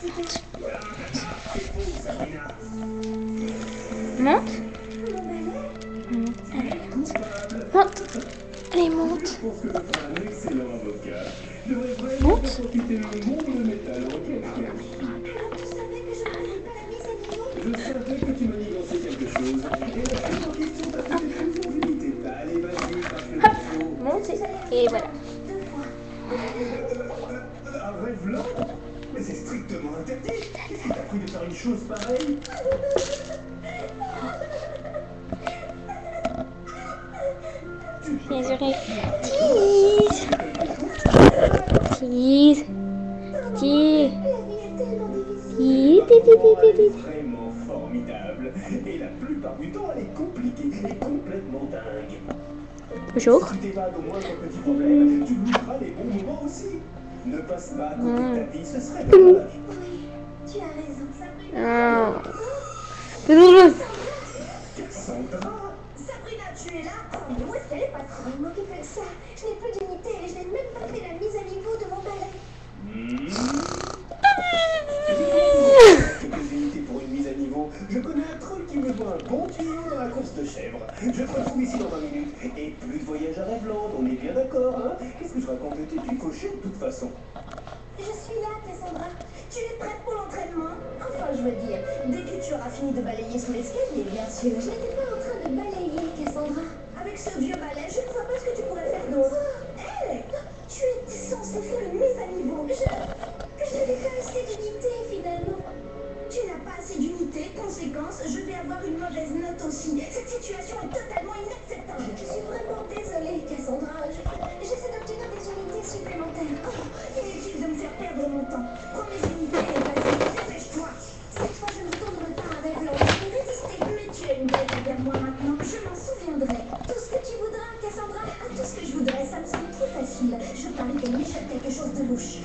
Monte. Monte. Allez, monte. Monte. Je savais que tu manigançais quelque chose. Et la question t'appelle pour limiter ta. Allez, vas-y, parce que Monte. Et voilà. un rêve lent? Mais c'est strictement interdit. Qu'est-ce qui t'a pris de faire une chose pareille? Les oreilles. Tease. Tease. Tease. Tease. Vraiment formidable. Et la plupart du temps, elle est compliquée et complètement dingue. Bonjour. Si tu t'évades au moindre petit problème, tu louperas les bons moments aussi. Ne passe pas à côté de ta vie, ce serait dommage. Tu as raison, Sabrina. Cassandra, Sabrina, tu es là? Oh, mais où est-ce qu'elle est passée? Moi qui fais ça. Je n'ai plus d'unité et je n'ai même pas fait la mise à niveau de mon balai. quelques unités pour une mise à niveau. Je connais un troll qui me voit un bon tuyau dans la course de chèvres. Je te retrouve ici dans 20 minutes. Et plus de voyage à Rêveland, on est bien d'accord, hein? Qu'est-ce que je raconte? T'es du cocher de toute façon. Je suis là, Cassandra. Tu es prête pour l'entraînement? Enfin, je veux dire, dès que tu auras fini de balayer sous l'escalier, bien sûr. Je n'étais pas en train de balayer, Cassandra. Avec ce vieux balai, je ne vois pas ce que tu pourrais faire d'autre. Hé, tu étais censée faire une mise à niveau. Je n'avais pas assez d'unité, finalement. Tu n'as pas assez d'unité, conséquence, je vais avoir une mauvaise note aussi. Cette situation est totalement inacceptable. Je suis vraiment désolée, Cassandra. J'essaie d'obtenir des unités supplémentaires. Oh, inutile de me faire perdre mon temps. Prends mes unités et vas-y, dépêche-toi. Cette fois, je ne tournerai pas un rêve lent. Je vais résister, mais tu es une belle derrière moi maintenant. Je m'en souviendrai. Tout ce que tu voudras, Cassandra, tout ce que je voudrais, ça me semble trop facile. Je parie qu'elle m'échappe quelque chose de louche.